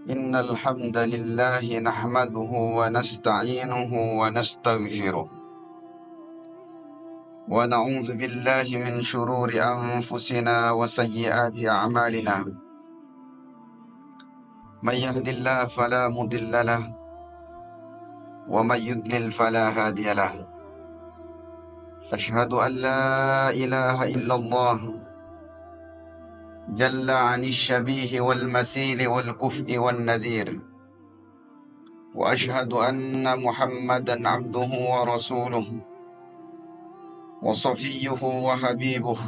إن الحمد لله نحمده ونستعينه ونستغفره ونعوذ بالله من شرور أنفسنا وسيئات أعمالنا. من يهد الله فلا مضل له ومن يضلل فلا هادي له. أشهد أن لا إله إلا الله جل عن الشبيه والمثيل والكفء والنذير، وأشهد أن محمدا عبده ورسوله وصفيه وحبيبه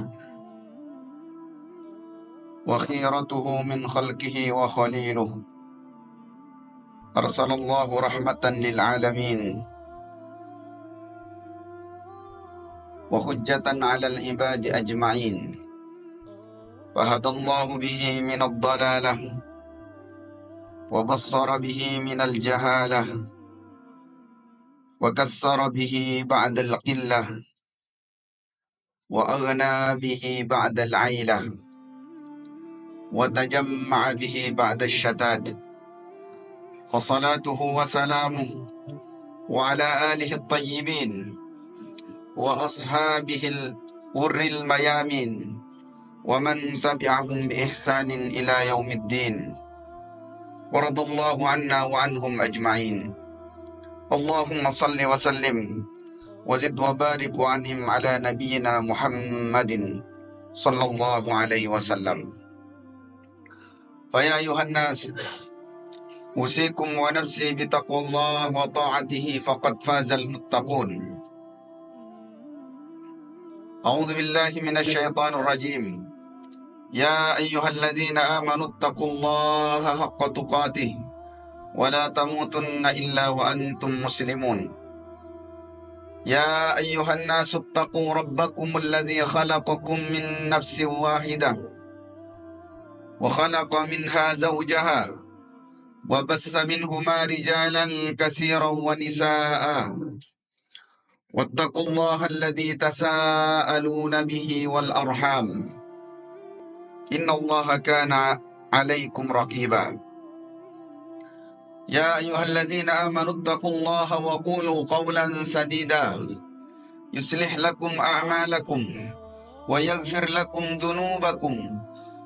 وخيرته من خلقه وخليله، أرسل الله رحمة للعالمين وحجة على العباد أجمعين، فهدى الله به من الضلالة وبصر به من الجهالة وكثر به بعد القلة وأغنى به بعد العيلة وتجمع به بعد الشتات. فصلاته وسلامه وعلى آله الطيبين وأصحابه الغر الميامين ومن تبعهم بإحسان إلى يوم الدين، ورضى الله عنا وعنهم أجمعين. اللهم صل وسلم وزد وبارك وعنهم على نبينا محمد صلى الله عليه وسلم. فيا أيها الناس، أوصيكم ونفسي بتقوى الله وطاعته فقد فاز المتقون. أعوذ بالله من الشيطان الرجيم. يا أيها الذين آمنوا اتقوا الله حق تقاته ولا تموتن إلا وأنتم مسلمون. يا أيها الناس اتقوا ربكم الذي خلقكم من نفس واحدة وخلق منها زوجها وبث منهما رجالا كثيرا ونساء، واتقوا الله الذي تساءلون به والأرحام إن الله كان عليكم رقيبا. يا أيها الذين آمنوا اتقوا الله وقولوا قولا سديدا يصلح لكم أعمالكم ويغفر لكم ذنوبكم،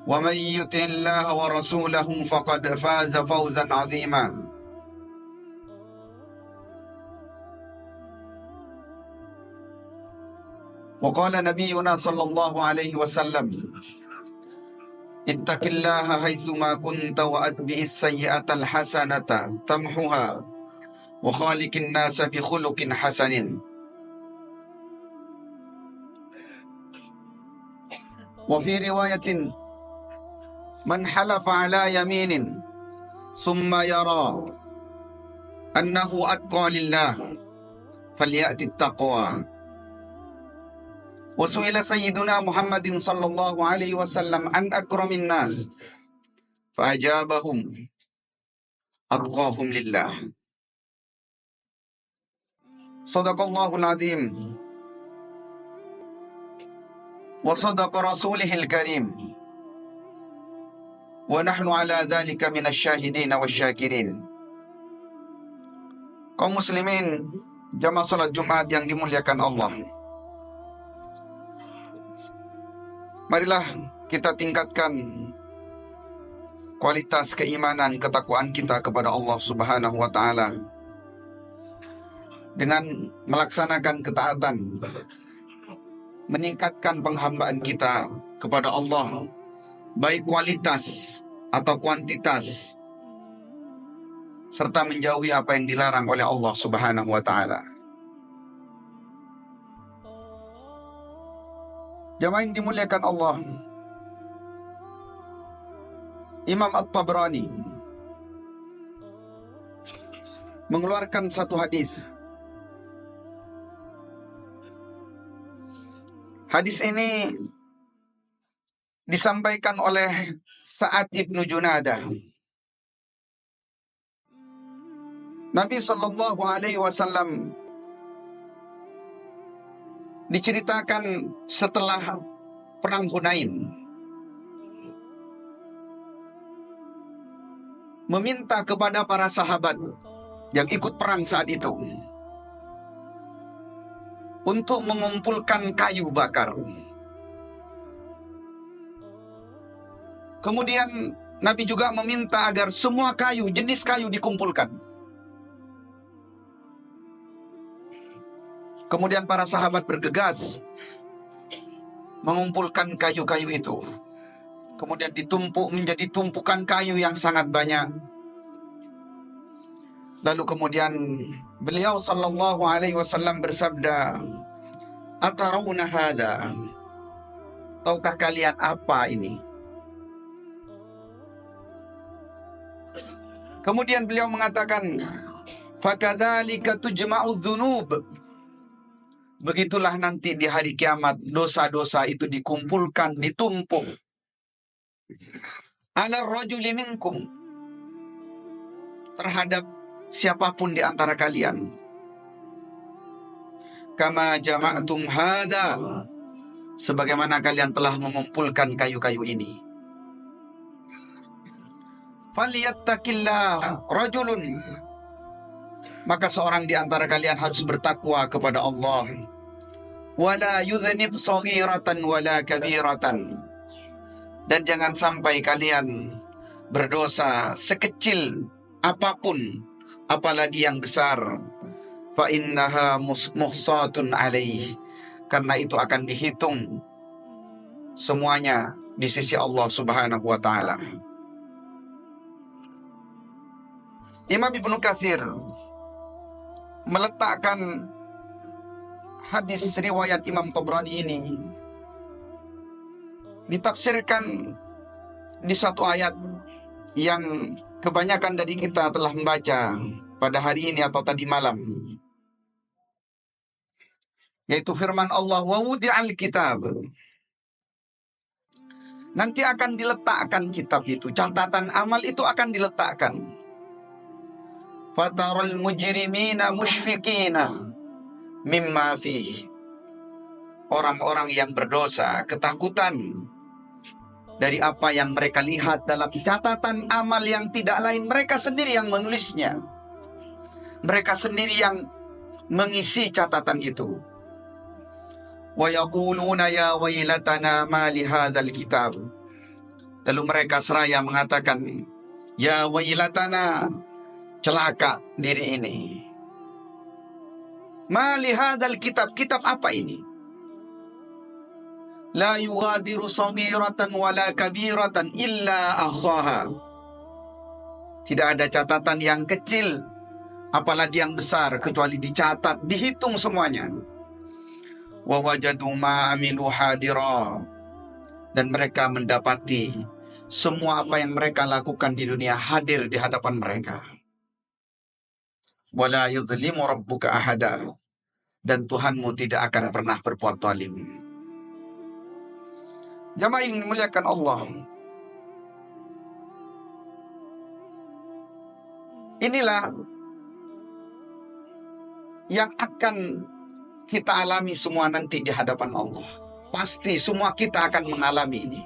ومن يطع الله ورسوله فقد فاز فوزا عظيما. وقال نبينا صلى الله عليه وسلم: اتق الله حيثما كنت وأتبع السيئة الحسنة تمحها وخالق الناس بخلق حسن. وفي رواية: من حلف على يمين ثم يرى أنه أتقى لله فليأتي التقوى. وسئل سيدنا محمد صلى الله عليه وسلم عن أكرم الناس فأجابهم: أتقاهم لله. صدق الله العظيم وصدق رسوله الكريم، ونحن على ذلك من الشاهدين والسyakirin. Kaum muslimin jamaah salat Jumat yang dimuliakan Allah, marilah kita tingkatkan kualitas keimanan, ketakwaan kita kepada Allah Subhanahu wa Ta'ala dengan melaksanakan ketaatan, meningkatkan penghambaan kita kepada Allah, baik kualitas atau kuantitas, serta menjauhi apa yang dilarang oleh Allah Subhanahu wa Ta'ala. Jamaah yang dimuliakan Allah, Imam At-Tabrani mengeluarkan satu hadis. Hadis ini disampaikan oleh Sa'ad ibnu Junadah. Nabi Sallallahu Alaihi Wasallam diceritakan setelah perang Hunain, meminta kepada para sahabat yang ikut perang saat itu untuk mengumpulkan kayu bakar. Kemudian Nabi juga meminta agar semua kayu, jenis kayu dikumpulkan. Kemudian para sahabat bergegas mengumpulkan kayu-kayu itu. Kemudian ditumpuk menjadi tumpukan kayu yang sangat banyak. Lalu kemudian beliau sallallahu alaihi wasallam bersabda, "Atarawna hadza?" Tahukah kalian apa ini? Kemudian beliau mengatakan, "Fakadzalika tujma'udz dzunub." Begitulah nanti di hari kiamat dosa-dosa itu dikumpulkan, ditumpuk. Ala rajuli minkum, terhadap siapapun di antara kalian. Kama jama'tum hadza, sebagaimana kalian telah mengumpulkan kayu-kayu ini. Falyattaqillah rajulun, maka seorang di antara kalian harus bertakwa kepada Allah. Wala yudhnib saghiratan wala kabiratan, dan jangan sampai kalian berdosa sekecil apapun, apalagi yang besar. Fa innaha muhsatun alaih, karena itu akan dihitung semuanya di sisi Allah Subhanahu wa taala. Imam Ibnu Katsir meletakkan hadis riwayat Imam Tabrani ini ditafsirkan di satu ayat yang kebanyakan dari kita telah membaca pada hari ini atau tadi malam, yaitu firman Allah, wa wudi'al kitab. Nanti akan diletakkan kitab itu, catatan amal itu akan diletakkan. Fataral mujrimina musyfiqina mimma fihi, orang-orang yang berdosa ketakutan dari apa yang mereka lihat dalam catatan amal yang tidak lain mereka sendiri yang menulisnya, mereka sendiri yang mengisi catatan itu. Wa yaquluna ya wailatana ma li hadzal kitab, lalu mereka seraya mengatakan, ya wailatana, celaka diri ini. Ma li hadzal kitab, kitab apa ini? La yughadiru saghiratan wala kabiratan illa ahsaha. Tidak ada catatan yang kecil apalagi yang besar kecuali dicatat, dihitung semuanya. Wa wajadu ma amilu hadira, dan mereka mendapati semua apa yang mereka lakukan di dunia hadir di hadapan mereka. Wala yuzlimu rabbuka ahada, dan Tuhanmu tidak akan pernah berbuat zalim. Jamaah yang dimuliakan Allah, inilah yang akan kita alami semua nanti di hadapan Allah. Pasti semua kita akan mengalami ini,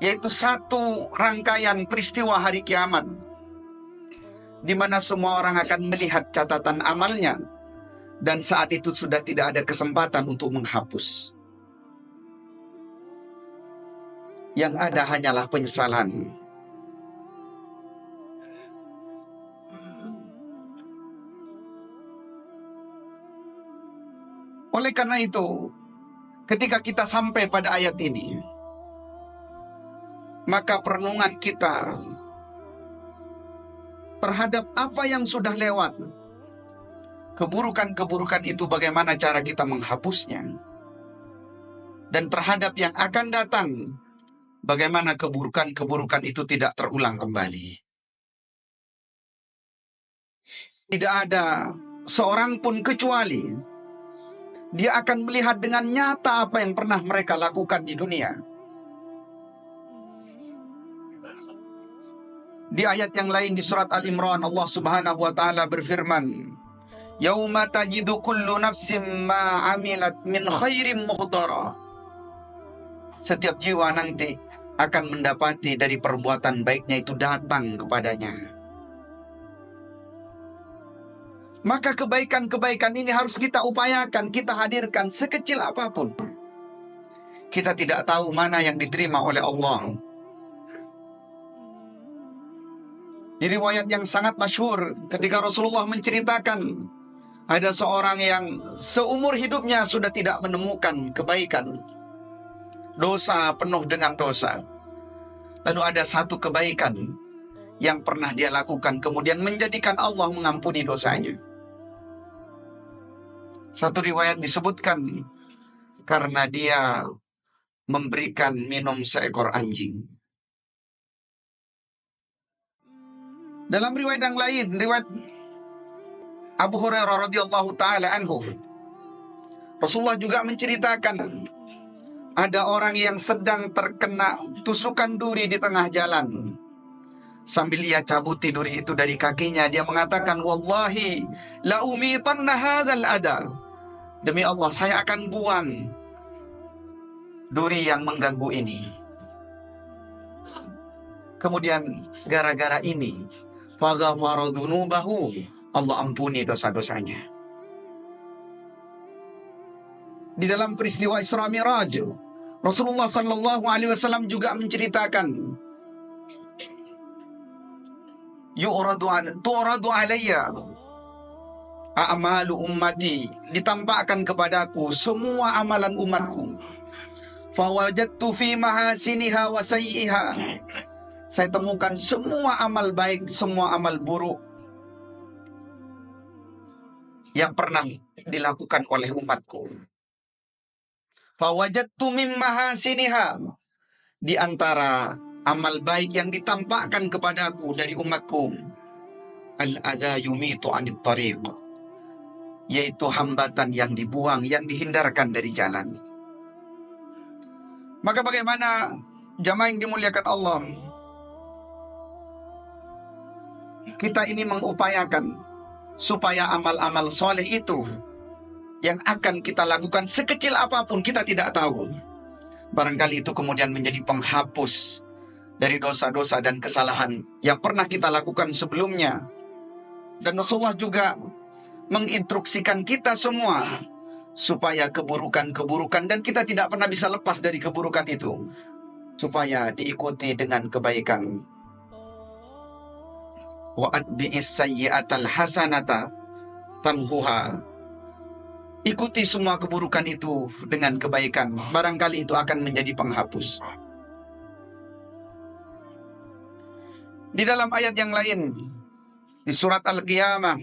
yaitu satu rangkaian peristiwa hari kiamat di mana semua orang akan melihat catatan amalnya, dan saat itu sudah tidak ada kesempatan untuk menghapus. Yang ada hanyalah penyesalan. Oleh karena itu, ketika kita sampai pada ayat ini, maka perenungan kita terhadap apa yang sudah lewat, keburukan-keburukan itu bagaimana cara kita menghapusnya, dan terhadap yang akan datang, bagaimana keburukan-keburukan itu tidak terulang kembali. Tidak ada seorang pun kecuali dia akan melihat dengan nyata apa yang pernah mereka lakukan di dunia. Di ayat yang lain di surat Al-Imran, Allah Subhanahu wa taala berfirman, "Yauma tajidu kullu nafsin ma 'amilat min khairin muhdara." Setiap jiwa nanti akan mendapati dari perbuatan baiknya itu datang kepadanya. Maka kebaikan-kebaikan ini harus kita upayakan, kita hadirkan sekecil apapun. Kita tidak tahu mana yang diterima oleh Allah. Di riwayat yang sangat masyhur, ketika Rasulullah menceritakan ada seorang yang seumur hidupnya sudah tidak menemukan kebaikan, dosa, penuh dengan dosa. Lalu ada satu kebaikan yang pernah dia lakukan, kemudian menjadikan Allah mengampuni dosanya. Satu riwayat disebutkan karena dia memberikan minum seekor anjing. Dalam riwayat yang lain, riwayat Abu Hurairah radhiyallahu taala anhu, Rasulullah juga menceritakan ada orang yang sedang terkena tusukan duri di tengah jalan. Sambil ia cabuti duri itu dari kakinya, dia mengatakan, "Wallahi la umitanna hadzal ada." Demi Allah, saya akan buang duri yang mengganggu ini. Kemudian gara-gara ini, faghafara dzunubahu, Allah ampuni dosa-dosanya. Di dalam peristiwa Isra Mi'raj, Rasulullah sallallahu alaihi wasallam juga menceritakan, tu'radu alayya a'malu ummati, ditampakkan kepadaku semua amalan umatku. Fawajadtu fi mahasiniha wa sayyiha, saya temukan semua amal baik, semua amal buruk yang pernah dilakukan oleh umatku. Fawajadtu min mahasiniha, di antara amal baik yang ditampakkan kepadaku dari umatku, al-adha yumitu anit tariq, yaitu hambatan yang dibuang, yang dihindarkan dari jalan. Maka bagaimana jamaah yang dimuliakan Allah, kita ini mengupayakan supaya amal-amal soleh itu yang akan kita lakukan sekecil apapun, kita tidak tahu, barangkali itu kemudian menjadi penghapus dari dosa-dosa dan kesalahan yang pernah kita lakukan sebelumnya. Dan Rasulullah juga menginstruksikan kita semua supaya keburukan-keburukan, dan kita tidak pernah bisa lepas dari keburukan itu, supaya diikuti dengan kebaikan. Wa atbi'is sayyi'atal hasanata tamhuha, ikuti semua keburukan itu dengan kebaikan, barangkali itu akan menjadi penghapus. Di dalam ayat yang lain, di surat Al-Qiyamah,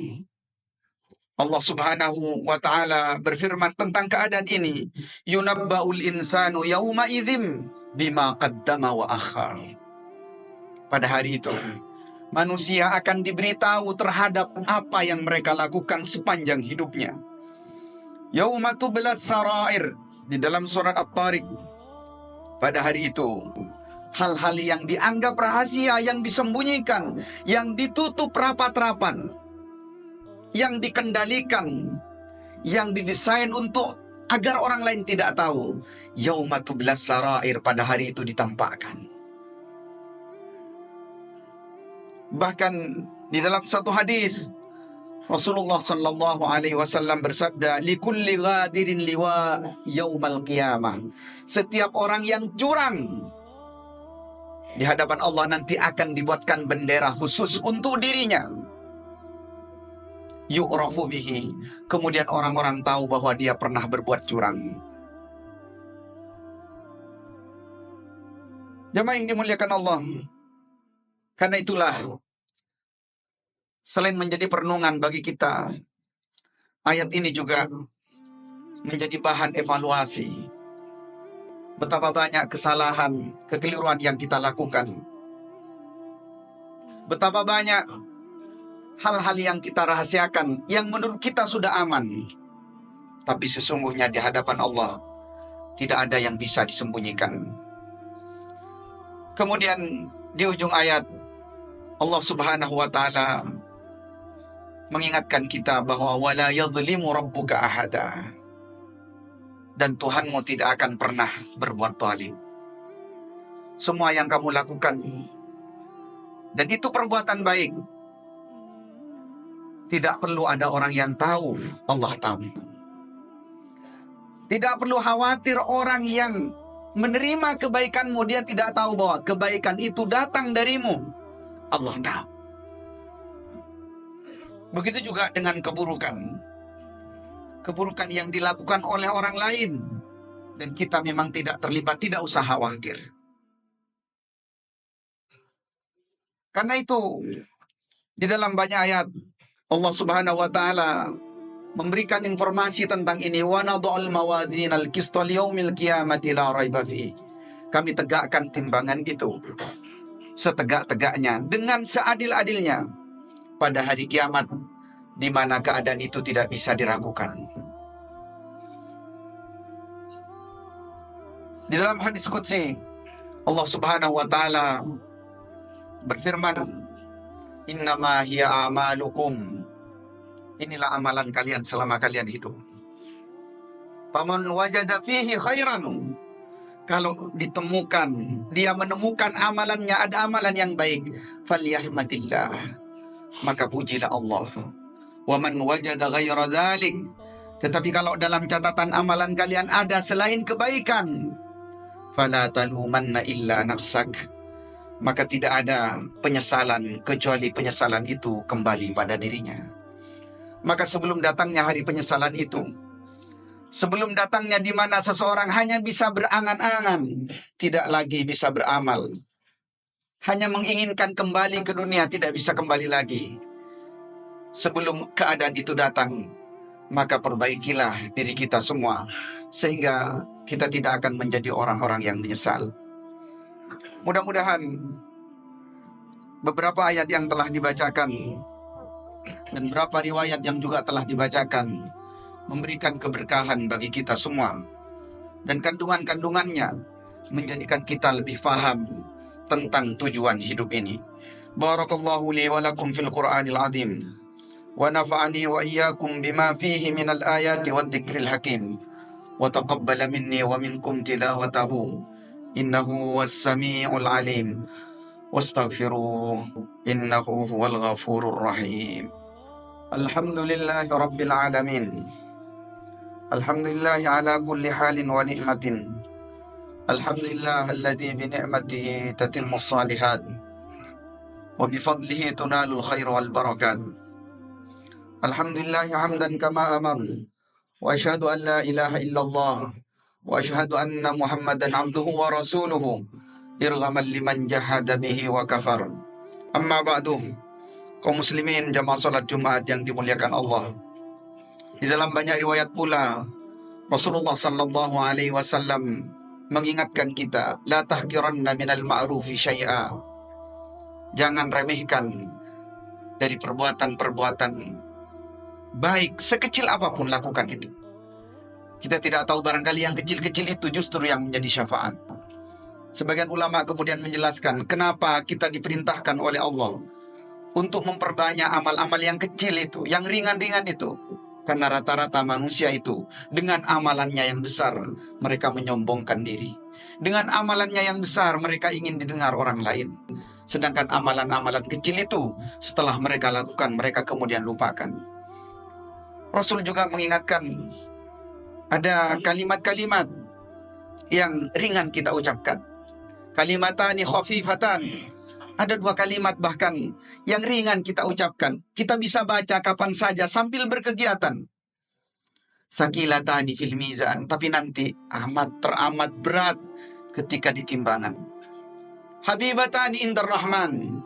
Allah subhanahu wa ta'ala berfirman tentang keadaan ini, yunabba'ul insanu yawma idzim bima qaddama wa akhar. Pada hari itu, manusia akan diberitahu terhadap apa yang mereka lakukan sepanjang hidupnya. Yauma tublas sarair, di dalam surat At-Tariq. Pada hari itu, hal-hal yang dianggap rahasia, yang disembunyikan, yang ditutup rapat-rapat, yang dikendalikan, yang didesain untuk agar orang lain tidak tahu, yauma tublas sarair, pada hari itu ditampakkan. Bahkan di dalam satu hadis, Rasulullah sallallahu alaihi wasallam bersabda, likulli ghadirin liwa yaumal qiyamah, setiap orang yang curang di hadapan Allah nanti akan dibuatkan bendera khusus untuk dirinya. Yu'rafu bihi, kemudian orang-orang tahu bahwa dia pernah berbuat curang. Jamaah yang dimuliakan Allah, karena itulah, selain menjadi perenungan bagi kita, ayat ini juga menjadi bahan evaluasi. Betapa banyak kesalahan, kekeliruan yang kita lakukan. Betapa banyak hal-hal yang kita rahasiakan, yang menurut kita sudah aman. Tapi sesungguhnya di hadapan Allah, tidak ada yang bisa disembunyikan. Kemudian di ujung ayat, Allah subhanahu wa ta'ala mengingatkan kita bahwa wala yadhlimu rabbuka ahada, dan Tuhanmu tidak akan pernah berbuat zalim. semua yang kamu lakukan. Dan itu perbuatan baik. Tidak perlu ada orang yang tahu, Allah tahu. Tidak perlu khawatir orang yang menerima kebaikanmu, dia tidak tahu bahwa kebaikan itu datang darimu. Allah tahu. Begitu juga dengan keburukan. Keburukan yang dilakukan oleh orang lain. Dan kita memang tidak terlibat, tidak usah khawatir. Karena itu, di dalam banyak ayat, Allah Subhanahu wa Ta'ala memberikan informasi tentang ini. Wa nadha'ul mawazinal qista liyaumil qiyamati la raiba fi. Kami tegakkan timbangan itu setegak-tegaknya dengan seadil-adilnya pada hari kiamat, di mana keadaan itu tidak bisa diragukan. Di dalam hadis qudsi, Allah Subhanahu wa Ta'ala berfirman, innama hiya a'malukum. Inilah amalan kalian selama kalian hidup. Faman wajada fihi khairan. Kalau ditemukan, dia menemukan amalannya, ada amalan yang baik, falyahmadillah, maka pujilah Allah. Wa man wajada ghaira dzalik. Tetapi kalau dalam catatan amalan kalian ada selain kebaikan, fala talumanna illa nafsak, maka tidak ada penyesalan kecuali penyesalan itu kembali pada dirinya. Maka sebelum datangnya hari penyesalan itu, sebelum datangnya di mana seseorang hanya bisa berangan-angan, tidak lagi bisa beramal, hanya menginginkan kembali ke dunia, tidak bisa kembali lagi. Sebelum keadaan itu datang, maka perbaikilah diri kita semua, sehingga kita tidak akan menjadi orang-orang yang menyesal. Mudah-mudahan beberapa ayat yang telah dibacakan dan beberapa riwayat yang juga telah dibacakan memberikan keberkahan bagi kita semua, dan kandungan-kandungannya menjadikan kita lebih faham tentang tujuan hidup ini. Barakallahu li wa lakum fil Qur'anil azim wa nafa'ani wa iyyakum bima fihi minal ayati wad dzikril hakim wa taqabbala minni wa minkum tilawatahu innahu was samiul alim wastaghfiruh innahu huwal ghafurur rahim. Alhamdulillahi rabbil alamin. Alhamdulillahi ala kulli halin wa ni'matin. Alhamdulillah alladzi bi ni'matihi tatimmus salihat wa bi fadlihi tunalul khair wal barakat. Alhamdulillahi hamdan kama amar wa asyhadu an la ilaha illallah wa asyhadu anna Muhammadan abduhu wa rasuluhu irghaman liman jahada bihi wa kafar. Amma ba'du. Kaum muslimin jamaah salat Jumat yang dimuliakan Allah. Di dalam banyak riwayat pula Rasulullah sallallahu alaihi wasallam mengingatkan kita, la tahqiranna minal ma'rufi syai'a. Jangan remehkan dari perbuatan-perbuatan baik, sekecil apapun lakukan itu. Kita tidak tahu, barangkali yang kecil-kecil itu justru yang menjadi syafaat. Sebagian ulama kemudian menjelaskan kenapa kita diperintahkan oleh Allah untuk memperbanyak amal-amal yang kecil itu, yang ringan-ringan itu. Karena rata-rata manusia itu dengan amalannya yang besar mereka menyombongkan diri. Dengan amalannya yang besar mereka ingin didengar orang lain. Sedangkan amalan-amalan kecil itu setelah mereka lakukan mereka kemudian lupakan. Rasul juga mengingatkan ada kalimat-kalimat yang ringan kita ucapkan. Kalimatani khafifatan. Ada dua kalimat bahkan yang ringan kita ucapkan. Kita bisa baca kapan saja sambil berkegiatan. Sakilatani fil mizan. Tapi nanti teramat berat ketika di timbangan. Habibatani indar rahman.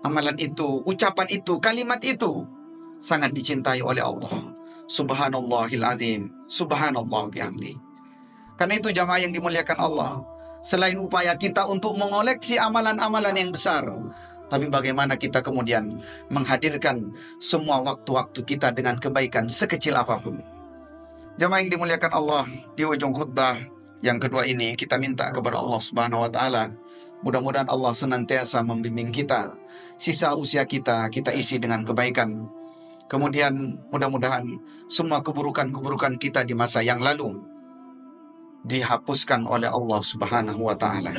Amalan itu, ucapan itu, kalimat itu sangat dicintai oleh Allah. Subhanallahil azim. Subhanallah bihamdi. Karena itu jamaah yang dimuliakan Allah, selain upaya kita untuk mengoleksi amalan-amalan yang besar, tapi bagaimana kita kemudian menghadirkan semua waktu-waktu kita dengan kebaikan sekecil apapun. Jamaah yang dimuliakan Allah, di ujung khutbah yang kedua ini kita minta kepada Allah Subhanahu wa Ta'ala, mudah-mudahan Allah senantiasa membimbing kita. Sisa usia kita isi dengan kebaikan. Kemudian mudah-mudahan semua keburukan-keburukan kita di masa yang lalu dihapuskan oleh Allah Subhanahu wa Ta'ala.